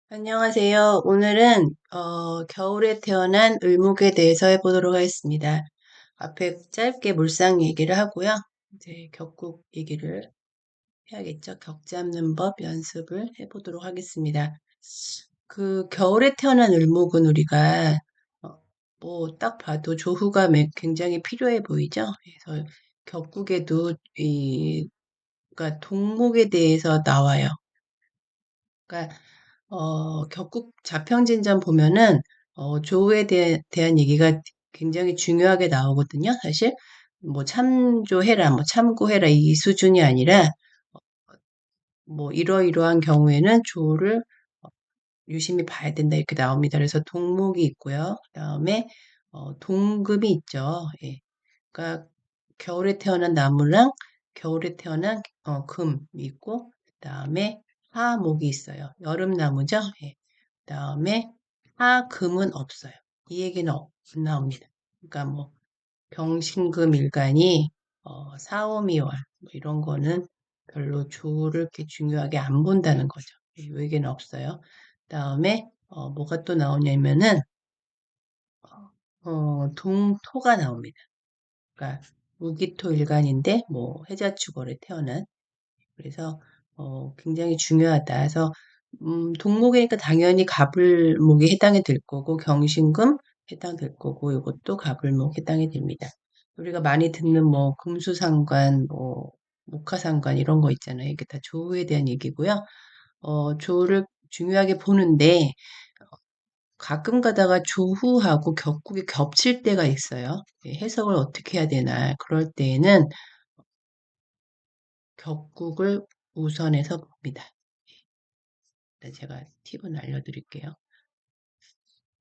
안녕하세요. 오늘은 겨울에 태어난 을목에 대해서 해보도록 하겠습니다. 앞에 짧게 물상 얘기를 하고요. 이제 격국 얘기를 해야겠죠. 격 잡는 법 연습을 해보도록 하겠습니다. 그 겨울에 태어난 을목은 우리가 뭐 딱 봐도 조후가 굉장히 필요해 보이죠. 그래서 격국에도 그러니까 동목에 대해서 나와요. 그러니까 격국 자평진전 보면은 조우에 대한 얘기가 굉장히 중요하게 나오거든요. 사실 뭐 참조해라, 뭐 참고해라 이 수준이 아니라 뭐 이러이러한 경우에는 조우를 유심히 봐야 된다 이렇게 나옵니다. 그래서 동목이 있고요. 그다음에 동금이 있죠. 예. 그러니까 겨울에 태어난 나무랑 겨울에 태어난 금이 있고 그다음에 하목이 있어요. 여름 나무죠. 예. 그다음에 하금은 없어요. 이 얘기는 안 나옵니다. 그러니까 뭐 병신금 일간이 사오미월 뭐 이런 거는 별로 조를 이렇게 중요하게 안 본다는 거죠. 이 얘기는 없어요. 그다음에 뭐가 또 나오냐면은 동토가 나옵니다. 그러니까 무기토 일간인데 뭐 해자축월에 태어난 그래서 굉장히 중요하다. 그래서 동목이니까 당연히 갑을목이 해당이 될 거고 경신금 해당될 거고 이것도 갑을목 해당이 됩니다. 우리가 많이 듣는 뭐 금수상관, 뭐 목화상관 이런 거 있잖아요. 이게 다 조우에 대한 얘기고요. 조우를 중요하게 보는데 가끔 가다가 조후하고 격국이 겹칠 때가 있어요. 해석을 어떻게 해야 되나. 그럴 때에는 격국을 우선해서 봅니다. 일단 제가 팁은 알려드릴게요.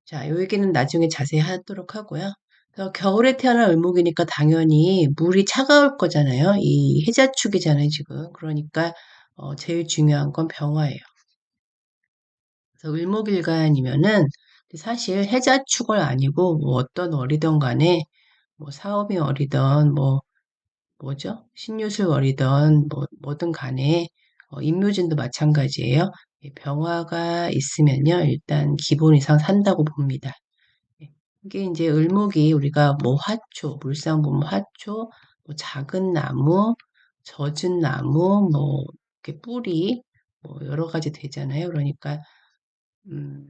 자, 이 얘기는 나중에 자세히 하도록 하고요. 그래서 겨울에 태어난 을목이니까 당연히 물이 차가울 거잖아요. 이 해자축이잖아요, 지금. 그러니까 제일 중요한 건 병화예요. 그래서 을목일간이면은 사실 해자축을 아니고 뭐 어떤 월이든 간에 뭐 사업이 월이든 뭐 뭐죠? 신유술 월이든 뭐든 간에 임묘진도 마찬가지예요. 병화가 있으면요, 일단 기본 이상 산다고 봅니다. 예. 이게 이제 을목이 우리가 뭐 화초, 물상 보면 화초, 뭐 작은 나무, 젖은 나무, 뭐 이렇게 뿌리, 뭐 여러 가지 되잖아요. 그러니까 음,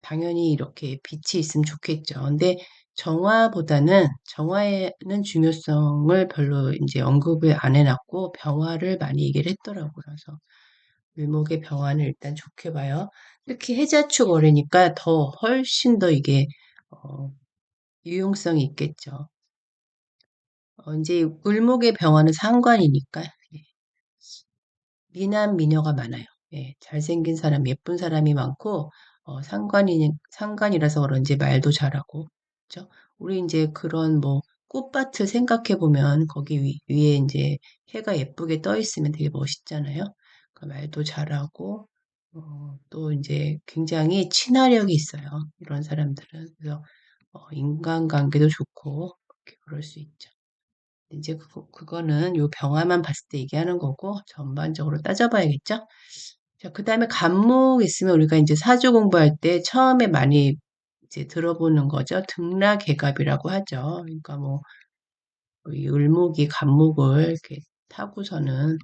당연히 이렇게 빛이 있으면 좋겠죠. 근데 정화에는 중요성을 별로 이제 언급을 안 해놨고 병화를 많이 얘기를 했더라고요. 그래서 을목의 병화는 일단 좋게 봐요. 특히 해자축 어리니까 더 훨씬 더 이게 어, 유용성이 있겠죠. 이제 을목의 병화는 상관이니까 예, 미남 미녀가 많아요. 예, 잘생긴 사람, 예쁜 사람이 많고 상관이라서 그런지 말도 잘하고, 그죠? 우리 이제 그런 뭐 꽃밭을 생각해 보면 거기 위에 이제 해가 예쁘게 떠 있으면 되게 멋있잖아요. 그 말도 잘하고 또 이제 굉장히 친화력이 있어요. 이런 사람들은 그래서 인간관계도 좋고 그럴 수 있죠. 이제 그거는 요 병화만 봤을 때 얘기하는 거고 전반적으로 따져봐야겠죠? 자, 그 다음에 간목 있으면 우리가 이제 사주 공부할 때 처음에 많이 이제 들어보는 거죠. 등락개갑이라고 하죠. 그러니까 뭐, 이 을목이 간목을 이렇게 타고서는,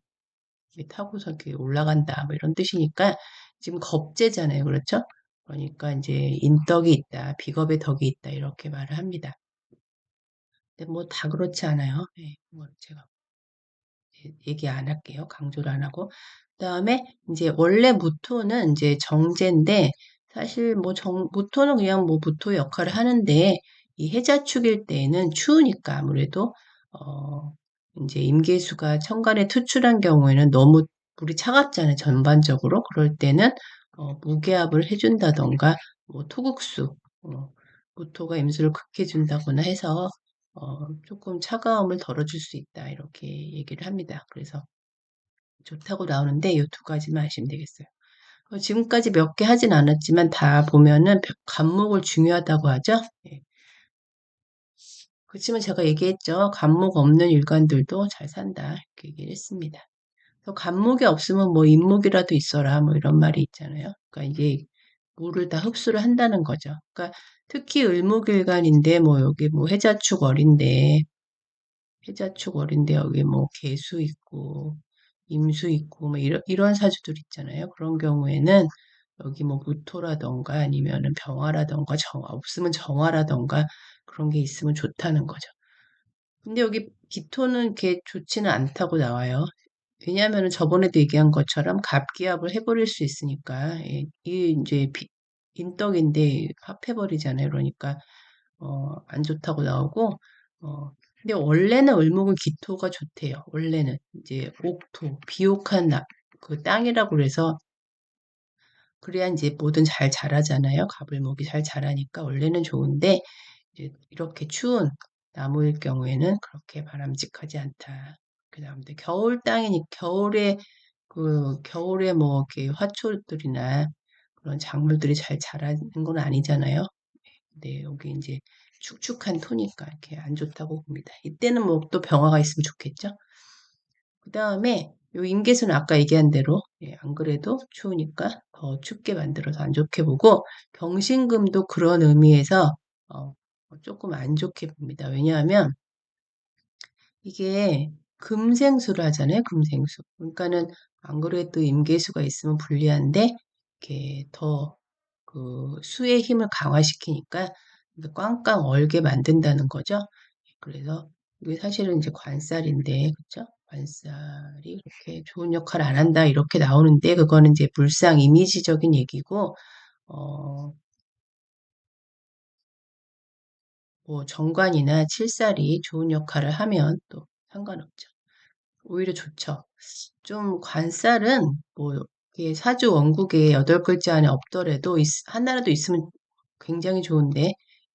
이렇게 타고서 이렇게 올라간다, 뭐 이런 뜻이니까 지금 겁재잖아요. 그렇죠? 그러니까 이제 인덕이 있다, 비겁의 덕이 있다, 이렇게 말을 합니다. 근데 뭐 다 그렇지 않아요. 네, 뭐 제가 얘기 안 할게요. 강조를 안 하고. 그다음에 이제 원래 무토는 이제 정제인데 사실 뭐 무토는 그냥 뭐 무토 역할을 하는데 이 해자축일 때에는 추우니까 아무래도 어 이제 임계수가 천간에 투출한 경우에는 너무 물이 차갑잖아요. 전반적으로. 그럴 때는 무게압을 해준다던가 뭐 토국수 무토가 임수를 극해준다거나 해서 조금 차가움을 덜어줄 수 있다. 이렇게 얘기를 합니다. 그래서 좋다고 나오는데 이 두 가지만 하시면 되겠어요. 지금까지 몇 개 하진 않았지만 다 보면은 간목을 중요하다고 하죠. 예. 그렇지만 제가 얘기했죠. 간목 없는 일간들도 잘 산다. 이렇게 얘기를 했습니다. 그래서 간목이 없으면 뭐 인목이라도 있어라. 뭐 이런 말이 있잖아요. 그러니까 이게 물을 다 흡수를 한다는 거죠. 그러니까 특히 을목일간인데 뭐 여기 뭐 해자축월인데 여기 뭐 개수 있고 임수 있고 뭐 이런 사주들 있잖아요. 그런 경우에는 여기 뭐 무토라던가 아니면은 병화라던가 없으면 정화라던가 그런 게 있으면 좋다는 거죠. 근데 여기 기토는 이렇게 좋지는 않다고 나와요. 왜냐하면 저번에도 얘기한 것처럼 갑기합을 해버릴 수 있으니까 이 이제 인덕인데 합해버리잖아요. 그러니까 안 좋다고 나오고 근데 원래는 을목은 기토가 좋대요. 원래는 이제 옥토 비옥한 그 땅이라고 그래서 그래야 이제 뭐든 잘 자라잖아요. 갑을목이 잘 자라니까 원래는 좋은데 이제 이렇게 추운 나무일 경우에는 그렇게 바람직하지 않다. 그 다음에 겨울 땅이니 겨울에 뭐 이렇게 화초들이나 그런 작물들이 잘 자라는 건 아니잖아요. 근데 여기 이제 축축한 토니까 이렇게 안 좋다고 봅니다. 이때는 뭐 또 병화가 있으면 좋겠죠. 그 다음에 요 임계수는 아까 얘기한 대로 안 그래도 추우니까 더 춥게 만들어서 안 좋게 보고 경신금도 그런 의미에서 조금 안 좋게 봅니다. 왜냐하면 이게 금생수를 하잖아요. 금생수. 그러니까는 안 그래도 임계수가 있으면 불리한데 이렇게 더 그 수의 힘을 강화시키니까 꽝꽝 얼게 만든다는 거죠. 그래서 이게 사실은 이제 관살인데, 그쵸? 관살이 그렇게 좋은 역할을 안 한다 이렇게 나오는데 그거는 이제 물상 이미지적인 얘기고 뭐 정관이나 칠살이 좋은 역할을 하면 또 상관없죠. 오히려 좋죠. 좀 관살은 뭐 이게 사주 원국에 8글자 안에 없더라도 하나라도 있으면 굉장히 좋은데 이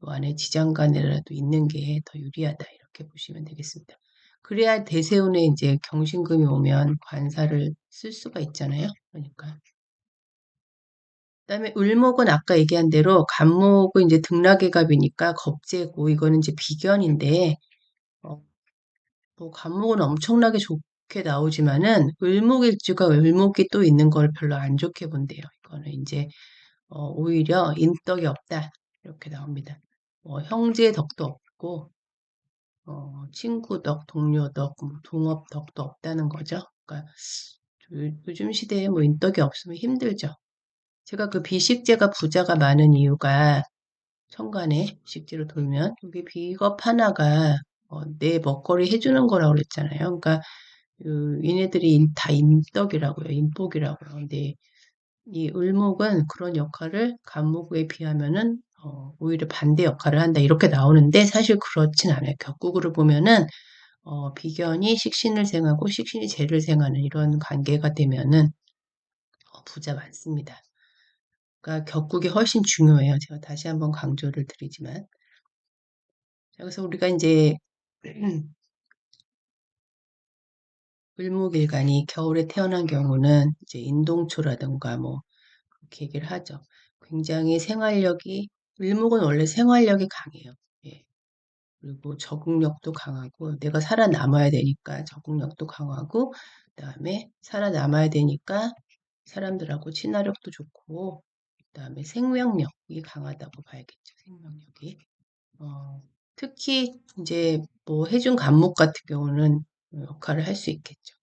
안에 지장간이라도 있는 게 더 유리하다 이렇게 보시면 되겠습니다. 그래야 대세운에 이제 경신금이 오면 관살을 쓸 수가 있잖아요. 그러니까 그다음에 을목은 아까 얘기한 대로 간목은 이제 등락의 갑이니까 겁재고 이거는 이제 비견인데 어, 뭐 간목은 엄청나게 좋게 나오지만은 을목일주가 을목이 또 있는 걸 별로 안 좋게 본대요. 이거는 이제 오히려 인덕이 없다 이렇게 나옵니다. 형제 덕도 없고 친구 덕, 동료 덕, 뭐 동업 덕도 없다는 거죠. 그러니까 요즘 시대에 뭐 인덕이 없으면 힘들죠. 제가 그 비식재가 부자가 많은 이유가 천간에 식재로 돌면 여기 비겁 하나가 내 먹거리 해주는 거라고 그랬잖아요. 그러니까 얘네들이 다 인덕이라고요. 인복이라고요. 근데 이 을목은 그런 역할을 간목에 비하면은 오히려 반대 역할을 한다 이렇게 나오는데 사실 그렇진 않아요. 격국으로 보면은 비견이 식신을 생하고 식신이 재를 생하는 이런 관계가 되면은 부자 많습니다. 그러니까 격국이 훨씬 중요해요. 제가 다시 한번 강조를 드리지만 그래서 우리가 이제 을목일간이 겨울에 태어난 경우는 이제 인동초라든가 뭐 그렇게 얘기를 하죠. 굉장히 을목은 원래 생활력이 강해요. 예. 그리고 적응력도 강하고 내가 살아남아야 되니까 적응력도 강하고 그다음에 살아남아야 되니까 사람들하고 친화력도 좋고 그다음에 생명력이 강하다고 봐야겠죠. 생명력이. 특히 이제 뭐 해준 간목 같은 경우는 역할을 할 수 있겠죠.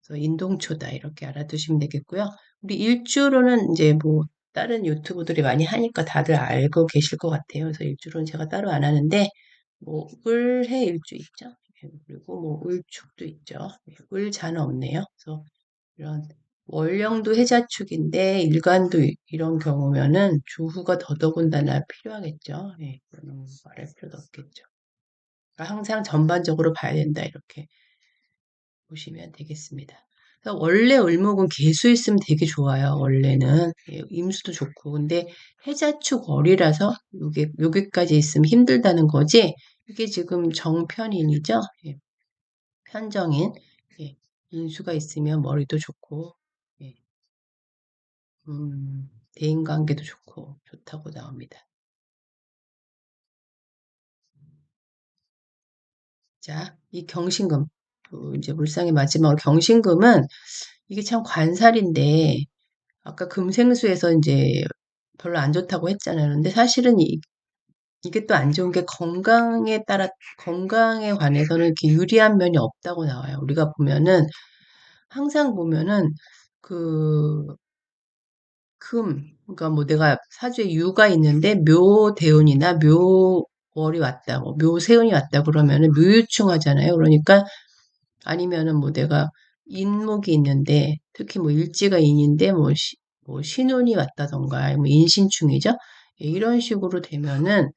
그래서 인동초다 이렇게 알아두시면 되겠고요. 우리 일주로는 이제 뭐 다른 유튜브들이 많이 하니까 다들 알고 계실 것 같아요. 그래서 일주로는 제가 따로 안 하는데 뭐 을해 일주 있죠. 예, 그리고 뭐 을축도 있죠. 예, 을자는 없네요. 그래서 이런 월령도 해자축인데 일간도 이런 경우면은 주후가 더더군다나 필요하겠죠. 예, 그거는 말할 필요도 없겠죠. 그러니까 항상 전반적으로 봐야 된다 이렇게 보시면 되겠습니다. 그래서 원래 을목은 개수 있으면 되게 좋아요. 원래는 예, 임수도 좋고 근데 해자축 월이라서 여기까지 있으면 힘들다는 거지. 이게 지금 정편인이죠. 예, 편정인 예, 인수가 있으면 머리도 좋고 예, 대인관계도 좋고 좋다고 나옵니다. 자, 이 경신금 이제 물상의 마지막으로 경신금은 이게 참 관살인데 아까 금생수에서 이제 별로 안 좋다고 했잖아요. 근데 사실은 이게 또 안 좋은 게 건강에 관해서는 이렇게 유리한 면이 없다고 나와요. 우리가 보면은, 항상 보면은, 그, 그러니까 뭐 내가 사주에 유가 있는데 묘대운이나 묘월이 왔다, 뭐 묘세운이 왔다 그러면은 묘유충 하잖아요. 그러니까 아니면은 뭐 내가 인목이 있는데 특히 뭐 일지가 인인데 뭐 신운이 왔다던가 뭐 인신충이죠. 예, 이런 식으로 되면은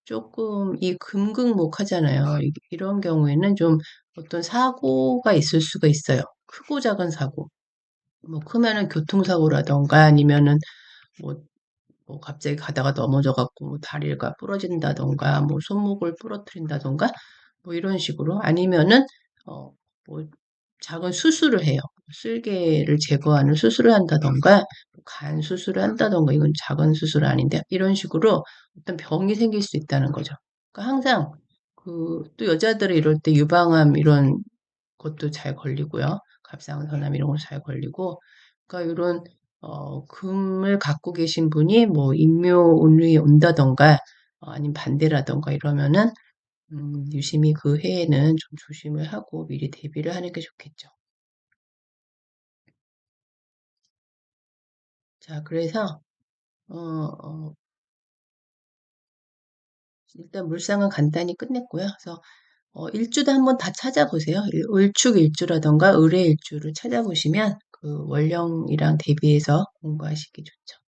조금 이 금극목 하잖아요. 이런 경우에는 좀 어떤 사고가 있을 수가 있어요. 크고 작은 사고. 뭐 크면은 교통사고라던가 아니면은 뭐, 뭐 갑자기 가다가 넘어져 갖고 뭐 다리가 부러진다던가 뭐 손목을 부러뜨린다던가 뭐 이런 식으로 아니면은 뭐 작은 수술을 해요. 쓸개를 제거하는 수술을 한다던가 간 수술을 한다던가 이건 작은 수술 아닌데 이런 식으로 어떤 병이 생길 수 있다는 거죠. 그러니까 항상 또 여자들이 이럴 때 유방암 이런 것도 잘 걸리고요. 갑상선암 이런 거 잘 걸리고 그러니까 이런 금을 갖고 계신 분이 뭐 인묘운이 온다던가 아니면 반대라던가 이러면은 유심히 그 해에는 좀 조심을 하고 미리 대비를 하는 게 좋겠죠. 자, 그래서 일단 물상은 간단히 끝냈고요. 그래서 일주도 한번 다 찾아보세요. 을축일주라던가 을의일주를 찾아보시면 그 월령이랑 대비해서 공부하시기 좋죠.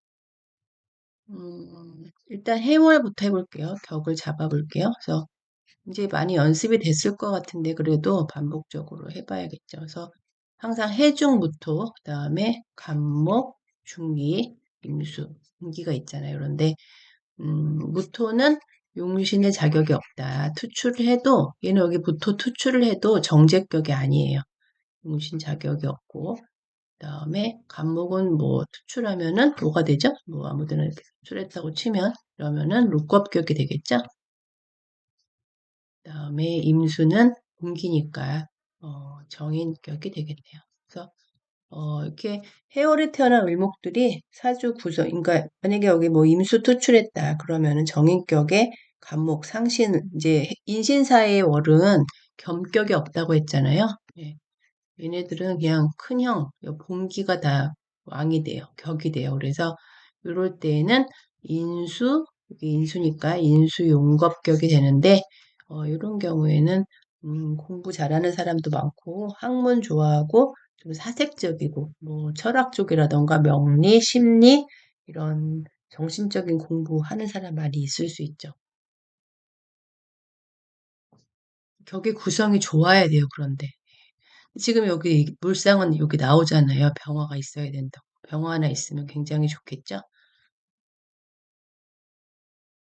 일단 해월부터 해볼게요. 격을 잡아볼게요. 그래서 이제 많이 연습이 됐을 것 같은데 그래도 반복적으로 해봐야겠죠. 그래서 항상 해중무토, 그 다음에 간목, 중기, 임수, 임기가 있잖아요. 그런데 무토는 용신의 자격이 없다. 투출을 해도 얘는 여기 무토 투출을 해도 정제격이 아니에요. 용신 자격이 없고 그다음에 간목은 뭐 투출하면은 뭐가 되죠? 뭐 아무데나 이렇게 투출했다고 치면 그러면은 록겁격이 되겠죠? 그다음에 임수는 음기니까 정인격이 되겠네요. 그래서 이렇게 해월에 태어난 을목들이 사주 구성, 그러니까 만약에 여기 뭐 임수 투출했다 그러면은 정인격에 간목, 상신, 이제 인신사의 월은 겸격이 없다고 했잖아요. 예. 얘네들은 그냥 큰형, 본기가 다 왕이 돼요. 격이 돼요. 그래서 이럴 때에는 인수, 이게 인수니까 인수 용겁격이 되는데, 이런 경우에는 공부 잘하는 사람도 많고, 학문 좋아하고, 좀 사색적이고, 뭐 철학 쪽이라던가 명리, 심리, 이런 정신적인 공부하는 사람 많이 있을 수 있죠. 격의 구성이 좋아야 돼요, 그런데. 지금 여기 물상은 여기 나오잖아요. 병화가 있어야 된다고. 병화 하나 있으면 굉장히 좋겠죠?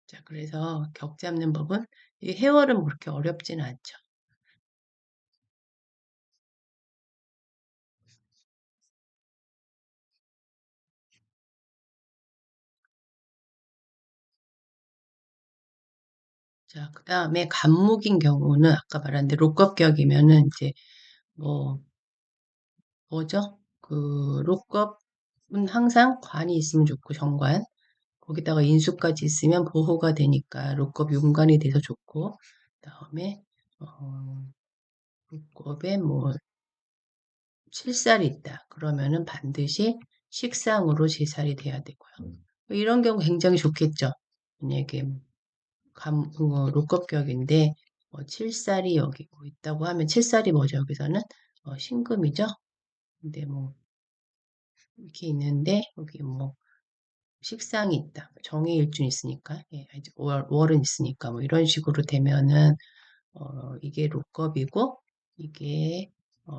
자, 그래서 격 잡는 법은 이 해월은 그렇게 어렵지는 않죠. 자, 그 다음에 간목인 경우는 아까 말한 대로 록겁격이면은 이제 뭐 뭐죠? 그 록겁은 항상 관이 있으면 좋고 정관 거기다가 인수까지 있으면 보호가 되니까 록겁 용관이 돼서 좋고 그다음에 록겁에 뭐 실살이 있다. 그러면은 반드시 식상으로 제살이 돼야 되고요. 이런 경우 굉장히 좋겠죠. 만약에 록겁격인데 칠살이 여기 뭐 있다고 하면 칠살이 뭐죠? 여기서는 신금이죠. 근데 뭐 이렇게 있는데 여기 뭐 식상이 있다. 정해일준 있으니까 예, 월은 있으니까 뭐 이런 식으로 되면은 이게 록겁이고 이게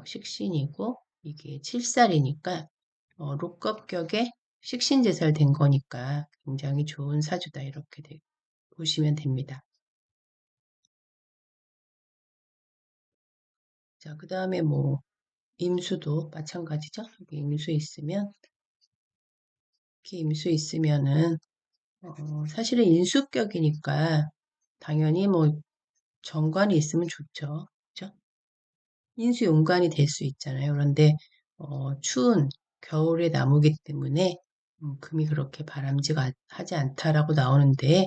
식신이고 이게 칠살이니까 록겁격에 식신제살 된 거니까 굉장히 좋은 사주다 이렇게 보시면 됩니다. 자, 그 다음에 뭐 임수도 마찬가지죠. 여기 임수 있으면 이렇게 임수 있으면은 사실은 인수격이니까 당연히 뭐 정관이 있으면 좋죠. 그죠? 인수용관이 될 수 있잖아요. 그런데 추운 겨울의 나무기 때문에 금이 그렇게 바람직하지 않다라고 나오는데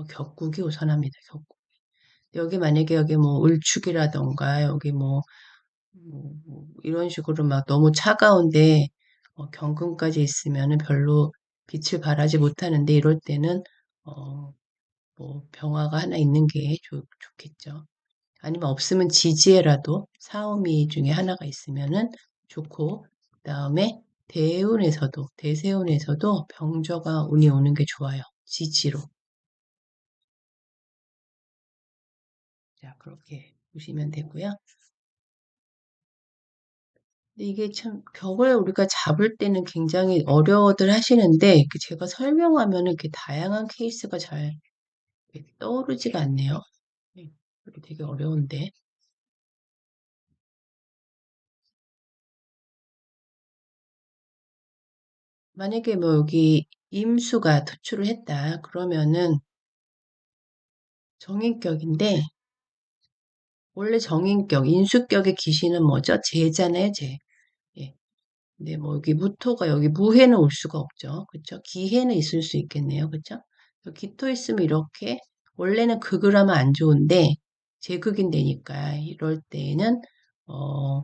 격국이 우선합니다. 격국. 여기 만약에 여기 뭐 울축이라던가 여기 뭐 이런 식으로 막 너무 차가운데 경금까지 있으면은 별로 빛을 발하지 못하는데 이럴 때는 어, 뭐 병화가 하나 있는 게 좋겠죠. 아니면 없으면 지지에라도 사오미 중에 하나가 있으면은 좋고 그다음에 대세운에서도 병조가 운이 오는 게 좋아요. 지지로. 자, 그렇게 보시면 되고요. 근데 이게 참 격을 우리가 잡을 때는 굉장히 어려워들 하시는데 제가 설명하면은 이렇게 다양한 케이스가 잘 떠오르지가 않네요. 네, 이게 되게 어려운데. 만약에 뭐 여기 임수가 투출을 했다. 그러면은 정인격인데 원래 정인격, 인수격의 기신은 뭐죠? 재잖아요, 재. 예. 근데 뭐 여기 무토가 여기 무해는 올 수가 없죠. 그쵸? 기해는 있을 수 있겠네요. 그쵸? 기토 있으면 이렇게 원래는 극을 하면 안 좋은데 제극인되니까 이럴 때에는 어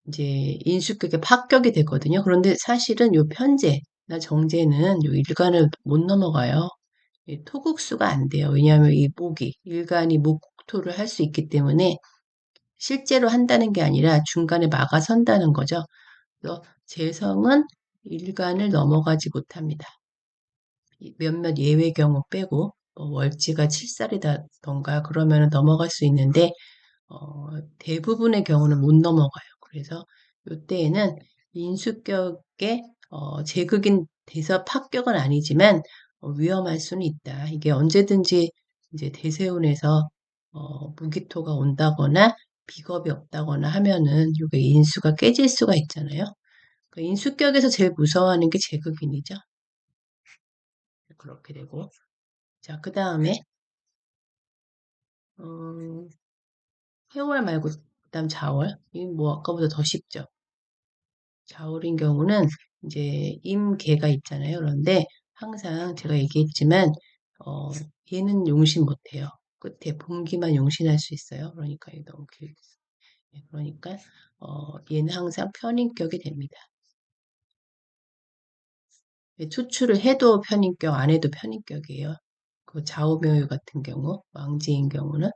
이제 인수격에 합격이 되거든요. 그런데 사실은 요 편제나 정제는 요 일간을 못 넘어가요. 토국수가 안 돼요. 왜냐하면 이 목이 일간이 목토를 할 수 있기 때문에 실제로 한다는 게 아니라 중간에 막아선다는 거죠. 그래서 재성은 일간을 넘어가지 못합니다. 몇몇 예외 경우 빼고 뭐 월지가 7살이다던가 그러면 넘어갈 수 있는데 대부분의 경우는 못 넘어가요. 그래서 이때에는 인수격에 제극인 돼서 합격은 아니지만 위험할 수는 있다. 이게 언제든지 이제 대세운에서 무기토가 온다거나 비겁이 없다거나 하면은 이게 인수가 깨질 수가 있잖아요. 그 인수격에서 제일 무서워하는 게 제극인이죠. 그렇게 되고 자, 그 다음에 음, 해월 말고 그다음 자월. 이 뭐 아까보다 더 쉽죠. 자월인 경우는 이제 임계가 있잖아요. 그런데 항상 제가 얘기했지만 어, 얘는 용신 못해요. 끝에 분기만 용신할 수 있어요. 그러니까 이게 너무 길겠어요. 그러니까 얘는 항상 편인격이 됩니다. 투출을 해도 편인격, 안 해도 편인격이에요. 그 좌우명유 같은 경우, 왕지인 경우는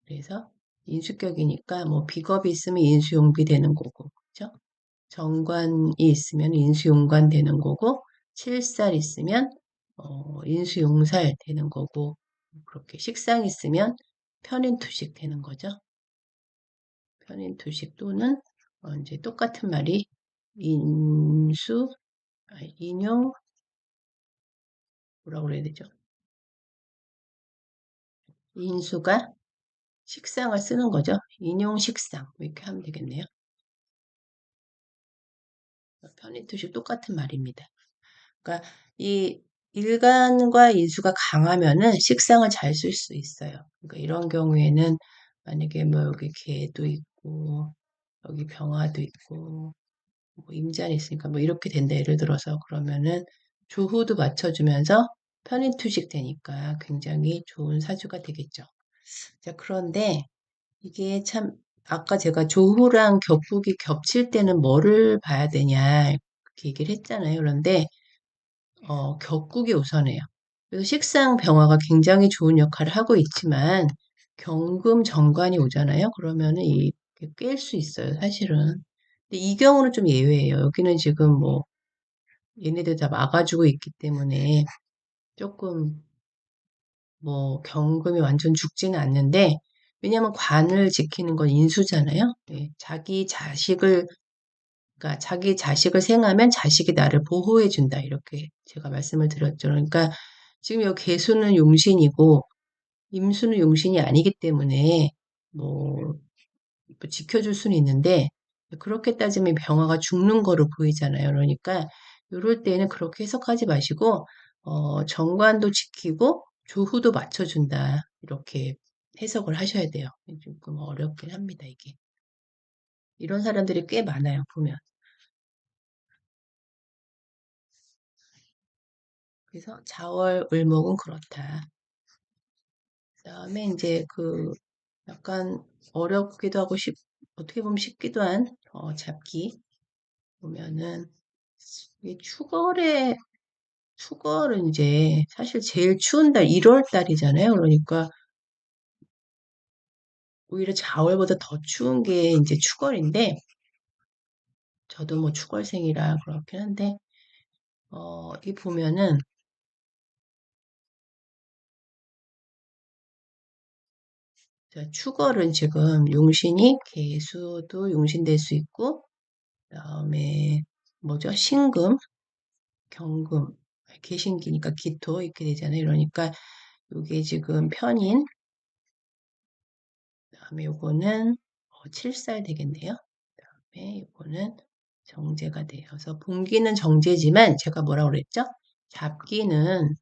그래서 인수격이니까 뭐 비겁이 있으면 인수용비 되는 거고, 그죠? 정관이 있으면 인수용관 되는 거고, 칠살 있으면 인수용살 되는 거고, 그렇게 식상 있으면 편인투식 되는 거죠. 편인투식 또는 이제 똑같은 말이 인수, 인용, 뭐라고 그래야 되죠? 인수가 식상을 쓰는 거죠. 인용 식상 이렇게 하면 되겠네요. 편인투식 똑같은 말입니다. 그러니까 이 일간과 인수가 강하면은 식상을 잘 쓸 수 있어요. 그러니까 이런 경우에는 만약에 뭐 여기 개도 있고 여기 병화도 있고 뭐 임자는 있으니까 뭐 이렇게 된다 예를 들어서 그러면은 조후도 맞춰주면서 편인투식 되니까 굉장히 좋은 사주가 되겠죠. 자, 그런데 이게 참 아까 제가 조후랑 격국이 겹칠 때는 뭐를 봐야 되냐 이렇게 얘기를 했잖아요. 그런데 격국이 우선해요. 그래서 식상 병화가 굉장히 좋은 역할을 하고 있지만 경금 정관이 오잖아요. 그러면은 이게 깰 수 있어요, 사실은. 근데 이 경우는 좀 예외예요. 여기는 지금 뭐 얘네들 다 막아주고 있기 때문에 조금 뭐 경금이 완전 죽지는 않는데 왜냐하면 관을 지키는 건 인수잖아요. 네, 그러니까 자기 자식을 생하면 자식이 나를 보호해준다. 이렇게 제가 말씀을 드렸죠. 그러니까 지금 여기 개수는 용신이고 임수는 용신이 아니기 때문에 뭐 지켜줄 수는 있는데 그렇게 따지면 병화가 죽는 거로 보이잖아요. 그러니까 이럴 때는 그렇게 해석하지 마시고 정관도 지키고 조후도 맞춰준다. 이렇게 해석을 하셔야 돼요. 조금 어렵긴 합니다, 이게. 이런 사람들이 꽤 많아요, 보면. 그래서 자월 을목은 그렇다. 그다음에 이제 그 약간 어렵기도 하고 어떻게 보면 쉽기도 한 잡기 보면은 이게 축월은 이제 사실 제일 추운 달 1월 달이잖아요. 그러니까 오히려 자월보다 더 추운 게 이제 축월인데 저도 뭐 축월생이라 그렇긴 한데 이 보면은 자, 축월은 지금 용신이 개수도 용신될 수 있고 그다음에 뭐죠? 신금, 경금, 개신기니까 기토 이렇게 되잖아요. 그러니까 이게 지금 편인 그다음에 요거는 칠살 되겠네요. 그다음에 요거는 정제가 되어서 분기는 정제지만 제가 뭐라고 그랬죠? 잡기는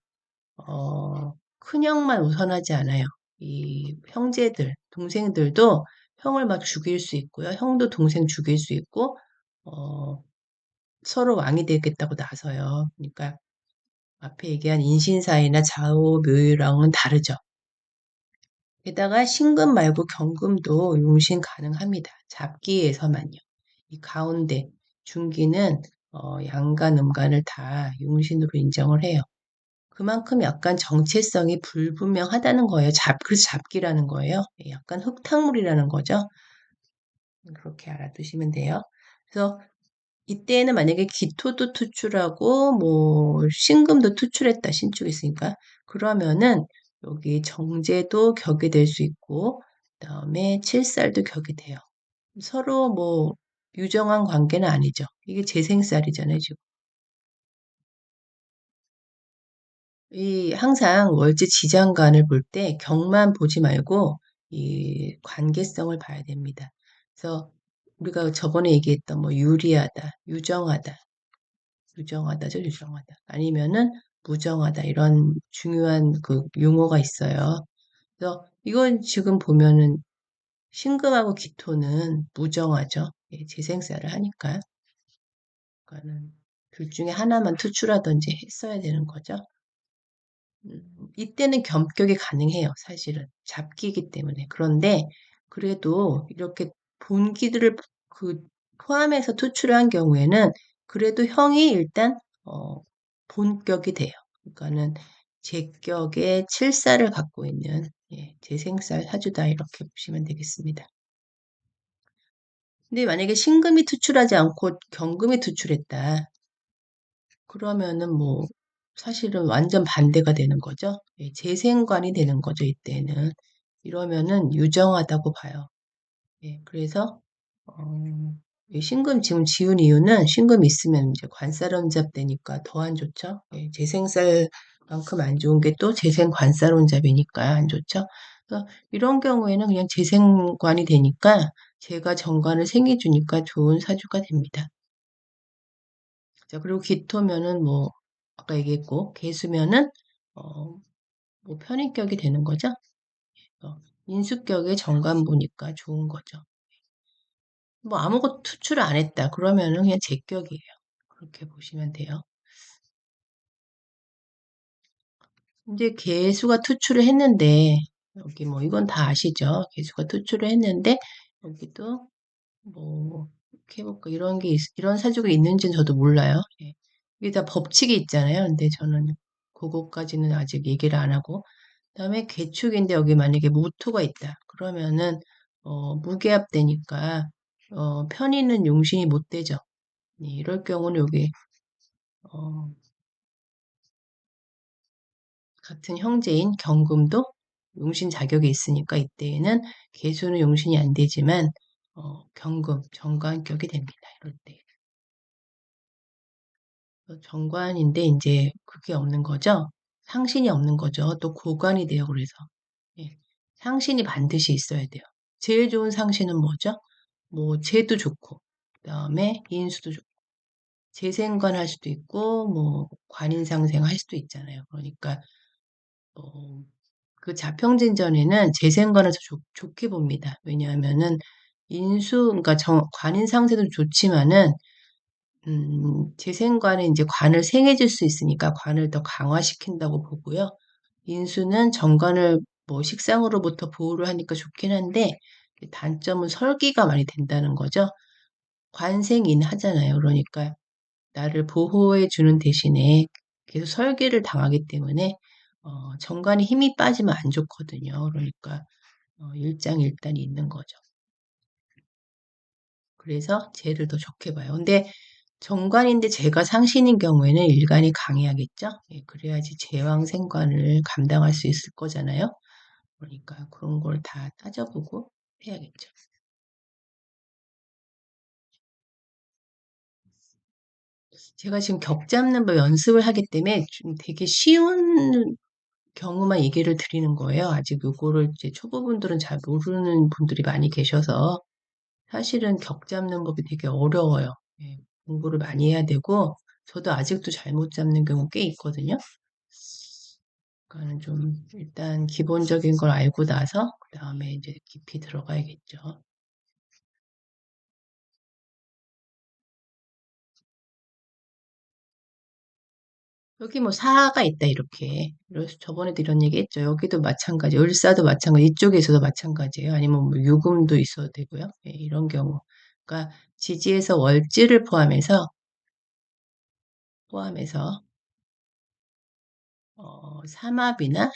큰형만 우선하지 않아요. 이 형제들, 동생들도 형을 막 죽일 수 있고요. 형도 동생 죽일 수 있고 어, 서로 왕이 되겠다고 나서요. 그러니까 앞에 얘기한 인신사이나 좌우묘유랑은 다르죠. 게다가 신금 말고 경금도 용신 가능합니다. 잡기에서만요. 이 가운데 중기는 양간, 음간을 다 용신으로 인정을 해요. 그만큼 약간 정체성이 불분명하다는 거예요. 그래서 잡기라는 거예요. 약간 흙탕물이라는 거죠. 그렇게 알아두시면 돼요. 그래서 이때는 만약에 기토도 투출하고 뭐 신금도 투출했다 신축이 있으니까 그러면은 여기 정제도 격이 될 수 있고 그다음에 칠살도 격이 돼요. 서로 뭐 유정한 관계는 아니죠. 이게 재생살이잖아요, 지금. 이 항상 월지 지장간을 볼 때 격만 보지 말고 이 관계성을 봐야 됩니다. 그래서 우리가 저번에 얘기했던 뭐 유리하다, 유정하다죠, 유정하다. 아니면은 무정하다 이런 중요한 그 용어가 있어요. 그래서 이건 지금 보면은 신금하고 기토는 무정하죠. 예, 재생살을 하니까. 그러니까는 둘 중에 하나만 투출하든지 했어야 되는 거죠. 이때는 겸격이 가능해요, 사실은. 잡기이기 때문에. 그런데 그래도 이렇게 본기들을 그 포함해서 투출한 경우에는 그래도 형이 일단 본격이 돼요. 그러니까는 제격의 칠살을 갖고 있는 재생살 사주다 이렇게 보시면 되겠습니다. 근데 만약에 신금이 투출하지 않고 경금이 투출했다. 그러면은 뭐 사실은 완전 반대가 되는 거죠. 재생관이 되는 거죠, 이때는. 이러면은 유정하다고 봐요. 그래서 이 신금 지금 지은 이유는 신금 있으면 이제 관살원잡 되니까 더 안 좋죠. 재생살만큼 안 좋은 게 또 재생관살원잡이니까 안 좋죠. 그래서 이런 경우에는 그냥 재생관이 되니까 제가 정관을 생겨주니까 좋은 사주가 됩니다. 자, 그리고 기토면은 뭐, 아까 얘기했고, 개수면은, 뭐, 편인격이 되는 거죠. 인수격의 정관 보니까 좋은 거죠. 뭐, 아무것도 투출을 안 했다. 그러면은 그냥 제격이에요. 그렇게 보시면 돼요. 이제 개수가 투출을 했는데, 여기 뭐, 이건 다 아시죠? 개수가 투출을 했는데, 여기도 뭐, 이렇게 해볼까. 이런 사주가 있는지는 저도 몰라요. 이게 다 법칙이 있잖아요. 근데 저는 그거까지는 아직 얘기를 안 하고. 그다음에 개축인데 여기 만약에 무토가 있다. 그러면은, 무게합 되니까, 편의는 용신이 못 되죠. 이럴 경우는 여기, 어, 같은 형제인 경금도 용신 자격이 있으니까 이때에는 개수는 용신이 안 되지만, 경금, 정관격이 됩니다. 이럴 때. 정관인데 이제 그게 없는 거죠. 상신이 없는 거죠. 또 고관이 돼요. 그래서 예. 상신이 반드시 있어야 돼요. 제일 좋은 상신은 뭐죠? 뭐 재도 좋고 그다음에 인수도 좋고 재생관 할 수도 있고 뭐 관인상생 할 수도 있잖아요. 그러니까 그 자평진전에는 재생관을 더 좋게 봅니다. 왜냐하면은 인수 그러니까 관인상생도 좋지만은 재생관은 이제 관을 생해줄 수 있으니까 관을 더 강화시킨다고 보고요. 인수는 정관을 뭐 식상으로부터 보호를 하니까 좋긴 한데 단점은 설기가 많이 된다는 거죠. 관생인 하잖아요. 그러니까 나를 보호해 주는 대신에 계속 설계를 당하기 때문에 정관에 힘이 빠지면 안 좋거든요. 그러니까 일장일단이 있는 거죠. 그래서 재를 더 좋게 봐요. 근데 정관인데 재가 상신인 경우에는 일간이 강해야겠죠? 예, 그래야지 제왕생관을 감당할 수 있을 거잖아요. 그러니까 그런 걸 다 따져보고 해야겠죠. 제가 지금 격 잡는 법 연습을 하기 때문에 좀 되게 쉬운 경우만 얘기를 드리는 거예요. 아직 요거를 이제 초보분들은 잘 모르는 분들이 많이 계셔서 사실은 격 잡는 법이 되게 어려워요. 예, 공부를 많이 해야 되고 저도 아직도 잘못 잡는 경우 꽤 있거든요. 그러니까는 좀 일단 기본적인 걸 알고 나서 그 다음에 이제 깊이 들어가야겠죠. 여기 뭐 사가 있다 이렇게. 그래서 저번에도 이런 얘기 했죠. 여기도 마찬가지. 을사도 마찬가지. 이쪽에서도 마찬가지예요. 아니면 뭐 유금도 있어도 되고요. 예, 이런 경우. 그러니까 지지에서 월지를 포함해서 삼합이나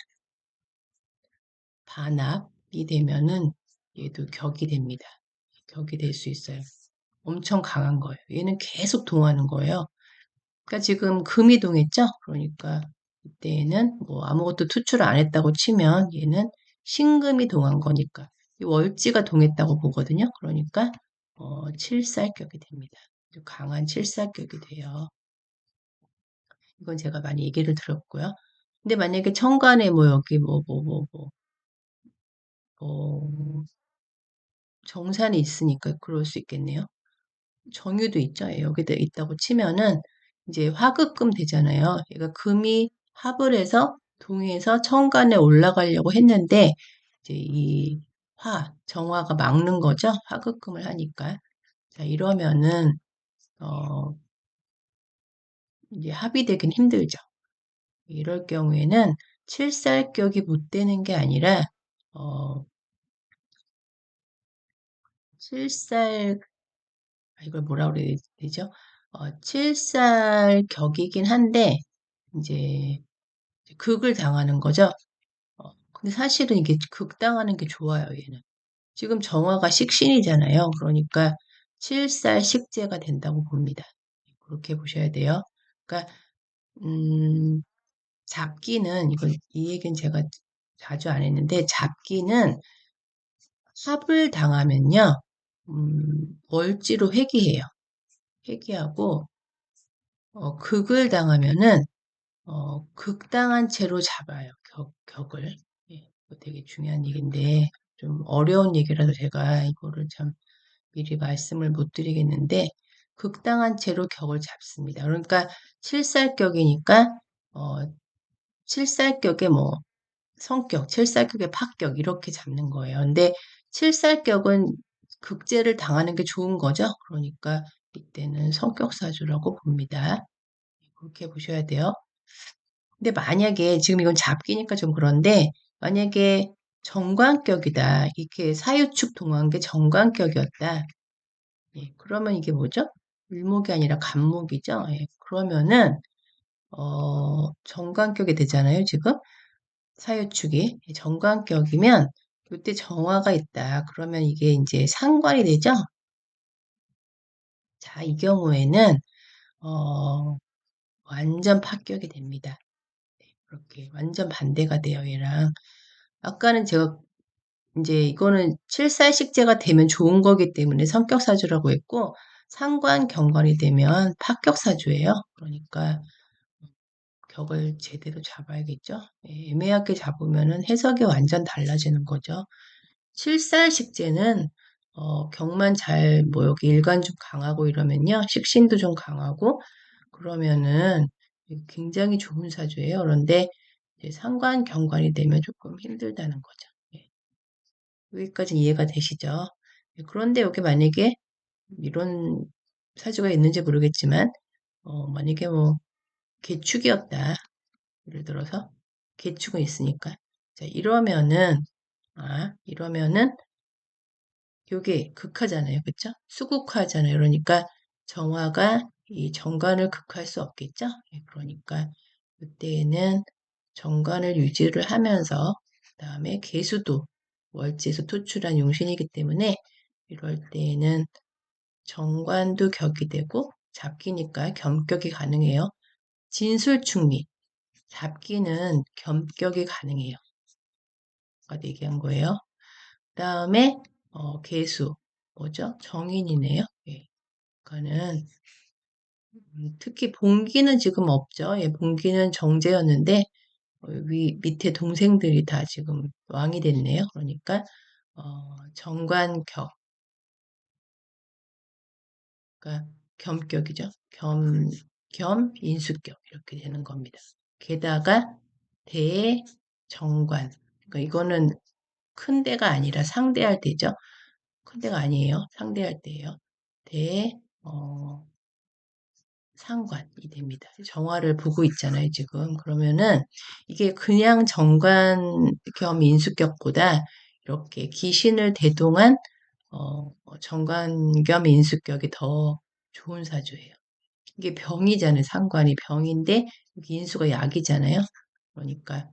반합이 되면은 얘도 격이 됩니다. 격이 될 수 있어요. 엄청 강한 거예요. 얘는 계속 동하는 거예요. 그러니까 지금 금이 동했죠? 그러니까 이때에는 뭐 아무것도 투출을 안 했다고 치면 얘는 신금이 동한 거니까 이 월지가 동했다고 보거든요. 그러니까 칠살격이 됩니다. 강한 칠살격이 돼요. 이건 제가 많이 얘기를 들었고요. 근데 만약에 천간에 뭐 여기 정산이 있으니까 그럴 수 있겠네요. 정유도 있죠. 예, 여기다 있다고 치면은 이제 화급금 되잖아요. 그러니까 금이 합을 해서 동해서 천간에 올라가려고 했는데 이제 이 정화가 막는 거죠. 화급금을 하니까. 자, 이러면은 어, 이제 합이 되긴 힘들죠. 이럴 경우에는 칠살격이 못 되는 게 아니라 어, 칠살 이걸 뭐라 그래야 되죠? 칠살격이긴 한데 이제 극을 당하는 거죠. 근데 사실은 이게 극당하는 게 좋아요, 얘는. 지금 정화가 식신이잖아요. 그러니까 칠살식재가 된다고 봅니다. 그렇게 보셔야 돼요. 그러니까 잡기는 이건 이 얘기는 제가 자주 안 했는데 잡기는 합을 당하면요. 월지로 회귀해요. 회귀하고 극을 당하면은 극당한 채로 잡아요. 격을. 예, 이거 되게 중요한 얘기인데 좀 어려운 얘기라서 제가 이거를 참 미리 말씀을 못 드리겠는데 극당한 채로 격을 잡습니다. 그러니까 칠살격이니까 어, 칠살격의 뭐 성격, 칠살격의 파격 이렇게 잡는 거예요. 근데 칠살격은 극제를 당하는 게 좋은 거죠. 그러니까 이때는 성격사주라고 봅니다. 그렇게 보셔야 돼요. 근데 만약에 지금 이건 잡기니까 좀 그런데 만약에 정관격이다. 이렇게 사유축 동한 게 정관격이었다. 예, 그러면 이게 뭐죠? 을목이 아니라 간목이죠. 예, 그러면은 정관격이 되잖아요. 지금 사유축이 정관격이면 이때 정화가 있다. 그러면 이게 이제 상관이 되죠. 자, 이 경우에는 완전 파격이 됩니다. 그렇게 완전 반대가 돼요, 얘랑. 아까는 제가 이제 이거는 칠살식재가 되면 좋은 거기 때문에 성격사주라고 했고 상관 경관이 되면 파격사주예요. 그러니까 격을 제대로 잡아야겠죠. 예, 애매하게 잡으면은 해석이 완전 달라지는 거죠. 칠살식재는 격만 잘 뭐 여기 일간 좀 강하고 이러면요 식신도 좀 강하고 그러면은 굉장히 좋은 사주예요. 그런데 이제 상관 경관이 되면 조금 힘들다는 거죠. 예. 여기까지 이해가 되시죠? 예, 그런데 여기 만약에 이런 사주가 있는지 모르겠지만, 만약에 뭐, 개축이었다. 예를 들어서, 개축은 있으니까. 자, 이러면은, 요게 극하잖아요. 그쵸? 수극하잖아요. 그러니까, 정화가 이 정관을 극할 수 없겠죠? 예, 그러니까, 이때에는 정관을 유지를 하면서, 그 다음에 개수도 월지에서 토출한 용신이기 때문에, 이럴 때에는 정관도 격이 되고 잡기니까 겸격이 가능해요. 진술충리, 잡기는 겸격이 가능해요. 아까 얘기한 거예요. 그 다음에 개수, 뭐죠? 정인이네요. 예. 그거는 특히 봉기는 지금 없죠. 예, 봉기는 정제였는데 밑에 동생들이 다 지금 왕이 됐네요. 그러니까 정관격, 그러니까 겸격이죠. 겸 인수격 이렇게 되는 겁니다. 게다가 대정관, 그러니까 이거는 큰 데가 아니라 상대할 때죠. 큰 데가 아니에요. 상대할 때예요. 대 상관이 됩니다. 정화를 보고 있잖아요, 지금. 그러면은 이게 그냥 정관 겸 인수격보다 이렇게 귀신을 대동한 정관 겸 인수격이 더 좋은 사주예요. 이게 병이잖아요. 상관이 병인데 여기 인수가 약이잖아요. 그러니까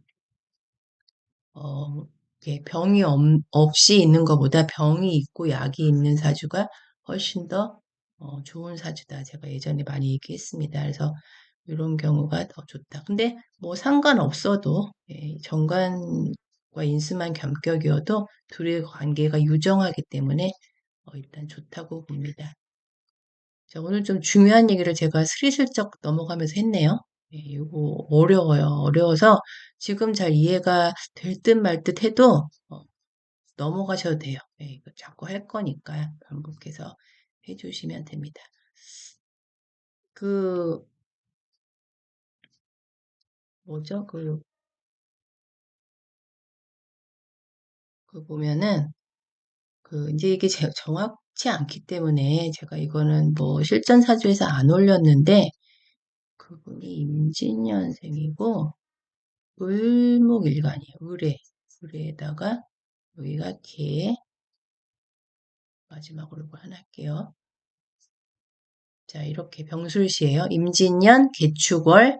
어, 이게 병이 없이 있는 것보다 병이 있고 약이 있는 사주가 훨씬 더 좋은 사주다. 제가 예전에 많이 얘기했습니다. 그래서 이런 경우가 더 좋다. 근데 뭐 상관없어도 정관과 인수만 겸격이어도 둘의 관계가 유정하기 때문에 일단 좋다고 봅니다. 자, 오늘 좀 중요한 얘기를 제가 스리슬쩍 넘어가면서 했네요. 이거 어려워요. 어려워서 지금 잘 이해가 될 듯 말 듯 해도 넘어가셔도 돼요. 이거 자꾸 할 거니까 반복해서 해주시면 됩니다. 그 뭐죠? 그 보면은 이제 이게 정확치 않기 때문에 제가 이거는 뭐 실전사주에서 안 올렸는데 그분이 임진년생이고 을목일간이에요. 을에다가 여기가 개, 마지막으로 뭐 하나 할게요. 자, 이렇게 병술시예요. 임진년, 개축월,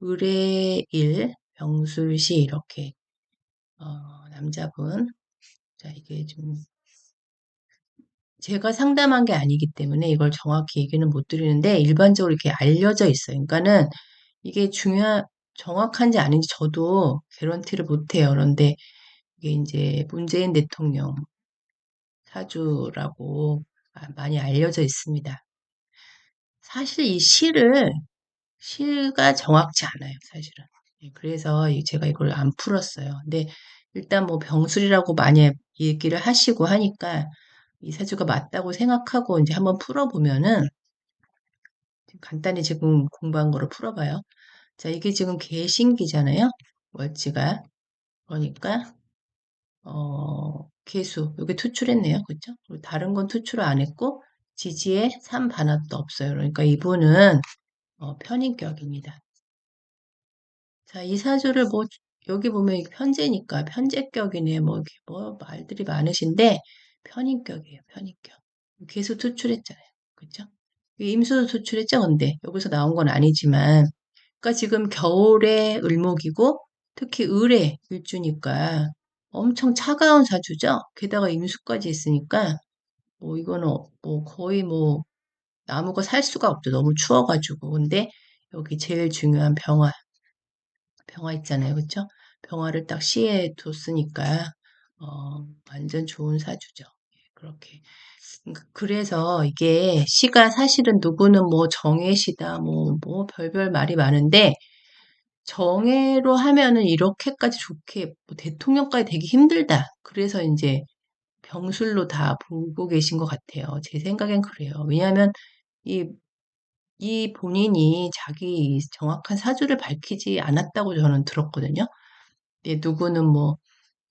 을의일, 병술시 이렇게 남자분. 자, 이게 좀 제가 상담한 게 아니기 때문에 이걸 정확히 얘기는 못 드리는데 일반적으로 이렇게 알려져 있어요. 그러니까는 이게 정확한지 아닌지 저도 개런티를 못 해요. 그런데 이게 이제 문재인 대통령 사주라고 많이 알려져 있습니다. 사실 이 시가 정확치 않아요, 사실은. 그래서 제가 이걸 안 풀었어요. 근데 일단 뭐 병술이라고 많이 얘기를 하시고 하니까 이 사주가 맞다고 생각하고 이제 한번 풀어보면은 간단히 지금 공부한 거를 풀어봐요. 자, 이게 지금 개신기잖아요. 월지가. 그러니까 개수, 여기 투출했네요. 그쵸? 그리고 다른 건 투출을 안 했고, 지지에 3반합도 없어요. 그러니까 이분은 편인격입니다. 자, 이 사주를 뭐, 여기 보면 이게 편제니까, 편제격이네, 뭐, 이렇게 뭐, 말들이 많으신데, 편인격이에요, 편인격. 개수 투출했잖아요. 그쵸? 임수도 투출했죠, 근데. 여기서 나온 건 아니지만. 그러니까 지금 겨울에 을목이고, 특히 을의 일주니까, 엄청 차가운 사주죠? 게다가 임수까지 있으니까, 뭐, 이거는 뭐, 거의 뭐, 나무가 살 수가 없죠. 너무 추워가지고. 근데, 여기 제일 중요한 병화 있잖아요. 그쵸? 병화를 딱 시에 뒀으니까, 완전 좋은 사주죠. 그렇게. 그래서 이게 시가 사실은 누구는 뭐 정해시다, 뭐 별별 말이 많은데, 정해로 하면은 이렇게까지 좋게, 뭐 대통령까지 되기 힘들다. 그래서 이제 병술로 다 보고 계신 것 같아요. 제 생각엔 그래요. 왜냐하면 이, 이 본인이 자기 정확한 사주를 밝히지 않았다고 저는 들었거든요. 누구는 뭐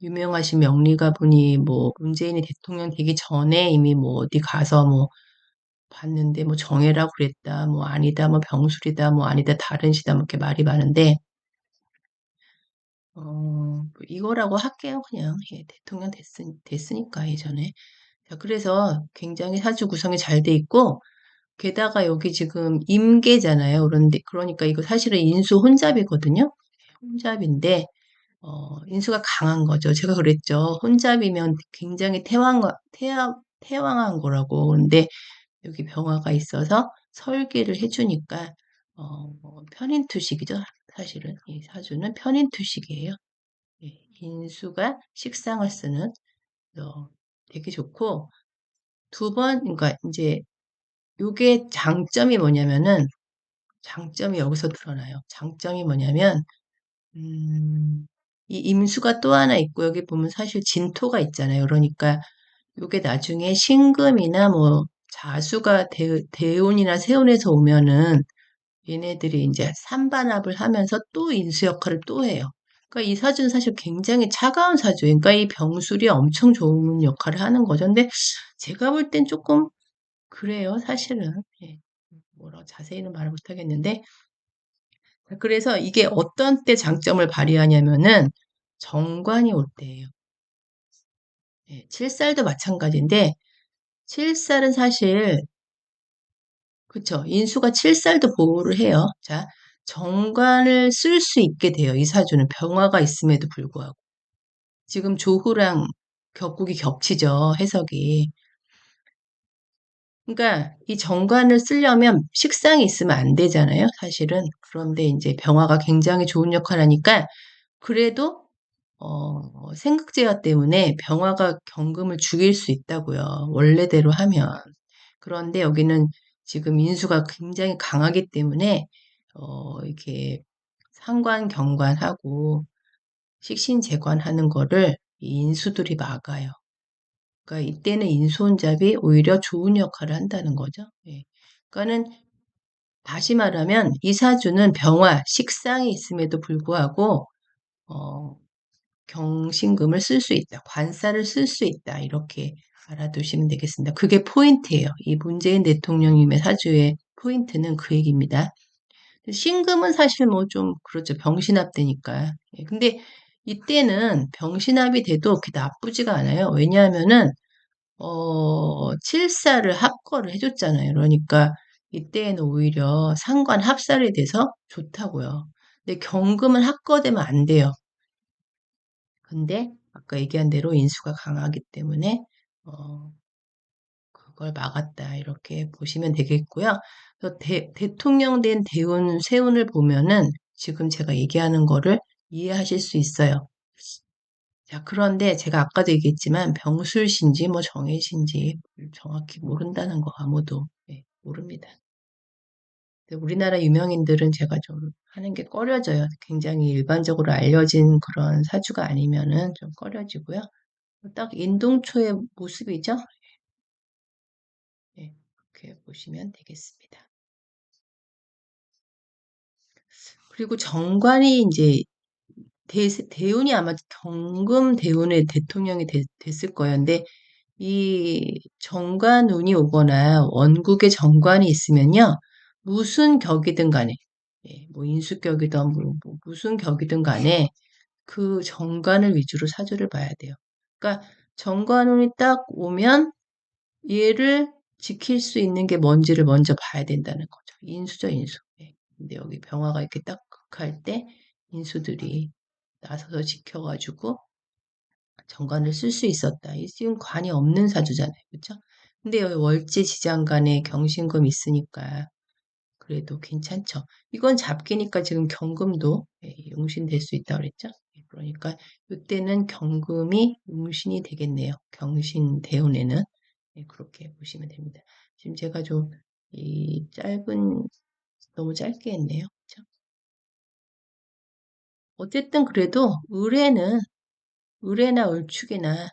유명하신 명리가 분이 뭐 문재인이 대통령 되기 전에 이미 뭐 어디 가서 뭐 봤는데 뭐 정해라고 그랬다, 뭐 아니다, 뭐 병술이다, 뭐 아니다, 다른 시다, 뭐 이렇게 말이 많은데, 뭐 이거라고 할게요, 그냥. 예, 대통령 됐으니까, 예전에. 자, 그래서 굉장히 사주 구성이 잘 돼 있고, 게다가 여기 지금 임계잖아요. 그런데, 그러니까 이거 사실은 인수 혼잡이거든요. 혼잡인데, 인수가 강한 거죠. 제가 그랬죠. 혼잡이면 굉장히 태왕한 거라고. 근데 여기 병화가 있어서 설계를 해주니까, 편인투식이죠. 사실은. 이 사주는 편인투식이에요. 예, 인수가 식상을 쓰는, 되게 좋고, 두 번, 그러니까 이제, 요게 장점이 뭐냐면은, 장점이 여기서 드러나요. 장점이 뭐냐면, 이 임수가 또 하나 있고, 여기 보면 사실 진토가 있잖아요. 그러니까, 요게 나중에 신금이나 뭐, 자수가 대운이나 세운에서 오면은, 얘네들이 이제 삼반합을 하면서 또 인수 역할을 또 해요. 그러니까 이 사주는 사실 굉장히 차가운 사주예요. 그러니까 이 병술이 엄청 좋은 역할을 하는 거죠. 근데 제가 볼 땐 조금 그래요, 사실은. 예. 뭐라고 자세히는 말을 못 하겠는데. 그래서 이게 어떤 때 장점을 발휘하냐면은 정관이 올 때예요. 예, 칠살도 마찬가지인데, 칠살은 사실, 그쵸. 인수가 칠살도 보호를 해요. 자, 정관을 쓸 수 있게 돼요. 이 사주는 병화가 있음에도 불구하고. 지금 조후랑 격국이 겹치죠. 해석이. 그러니까 이 정관을 쓰려면 식상이 있으면 안 되잖아요. 사실은. 그런데 이제 병화가 굉장히 좋은 역할을 하니까 그래도 생극제화 때문에 병화가 경금을 죽일 수 있다고요. 원래대로 하면. 그런데 여기는 지금 인수가 굉장히 강하기 때문에 이렇게 상관 경관하고 식신재관하는 거를 이 인수들이 막아요. 그러니까 이때는 인수혼잡이 오히려 좋은 역할을 한다는 거죠. 예. 그러니까는 다시 말하면 이 사주는 병화, 식상이 있음에도 불구하고 어, 경신금을 쓸 수 있다. 관사를 쓸 수 있다. 이렇게 알아두시면 되겠습니다. 그게 포인트예요. 이 문재인 대통령님의 사주의 포인트는 그 얘기입니다. 신금은 사실 뭐 좀 그렇죠. 병신합되니까. 예, 근데 이때는 병신합이 돼도 그렇게 나쁘지가 않아요. 왜냐하면은 칠사를 합거를 해줬잖아요. 그러니까 이때에는 오히려 상관 합살이 돼서 좋다고요. 근데 경금은 합거되면 안 돼요. 근데 아까 얘기한 대로 인수가 강하기 때문에 어, 그걸 막았다 이렇게 보시면 되겠고요. 그래서 대통령 된 대운 세운을 보면은 지금 제가 얘기하는 거를 이해하실 수 있어요. 자, 그런데 제가 아까도 얘기했지만 병술신지 뭐 정해신지 정확히 모른다는 거 아무도 모릅니다. 우리나라 유명인들은 제가 좀 하는 게 꺼려져요. 굉장히 일반적으로 알려진 그런 사주가 아니면은 좀 꺼려지고요. 딱 인동초의 모습이죠. 네, 이렇게 보시면 되겠습니다. 그리고 정관이 이제 대운이 아마 경금 대운의 대통령이 됐을 거예요. 근데 이 정관운이 오거나 원국에 정관이 있으면요. 무슨 격이든 간에, 뭐 인수격이든 뭐 무슨 격이든 간에 그 정관을 위주로 사주를 봐야 돼요. 그러니까 정관운이 딱 오면 얘를 지킬 수 있는 게 뭔지를 먼저 봐야 된다는 거죠. 인수죠, 인수. 예. 근데 여기 병화가 이렇게 딱 극할 때 인수들이 나서서 지켜가지고 정관을 쓸 수 있었다. 이 지금 관이 없는 사주잖아요. 그렇죠? 근데 여기 월지 지장간에 경신금 있으니까 그래도 괜찮죠. 이건 잡기니까 지금 경금도 용신될 수 있다고 그랬죠. 그러니까 이때는 경금이 용신이 되겠네요. 경신 대운에는 그렇게 보시면 됩니다. 지금 제가 좀 이 너무 짧게 했네요. 그쵸? 어쨌든 그래도 의뢰나 을축이나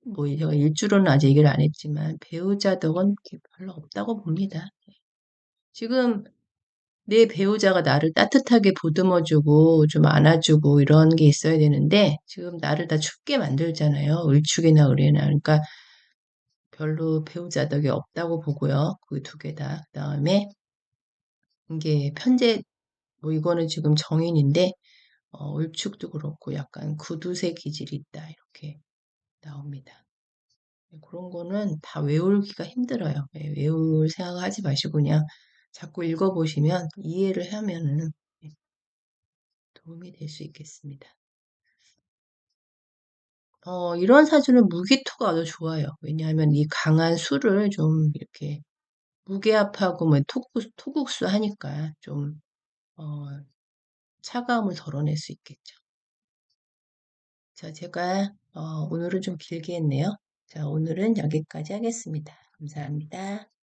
뭐 제가 일주로는 아직 얘기를 안 했지만 배우자 덕은 별로 없다고 봅니다. 지금 내 배우자가 나를 따뜻하게 보듬어주고 좀 안아주고 이런 게 있어야 되는데 지금 나를 다 춥게 만들잖아요. 을축이나 을이나. 그러니까 별로 배우자덕이 없다고 보고요. 그 두 개 다. 그다음에 이게 편제 뭐 이거는 지금 정인인데 울축도 그렇고 약간 구두쇠 기질이 있다 이렇게 나옵니다. 그런 거는 다 외우기가 힘들어요. 예, 외울 생각하지 마시고 그냥 자꾸 읽어보시면 이해를 하면은 예, 도움이 될 수 있겠습니다. 이런 사주는 무기토가 아주 좋아요. 왜냐하면 이 강한 수를 좀 이렇게 무게압하고 뭐 토국수 하니까 좀 어, 차가움을 덜어낼 수 있겠죠. 자, 제가 오늘은 좀 길게 했네요. 자, 오늘은 여기까지 하겠습니다. 감사합니다.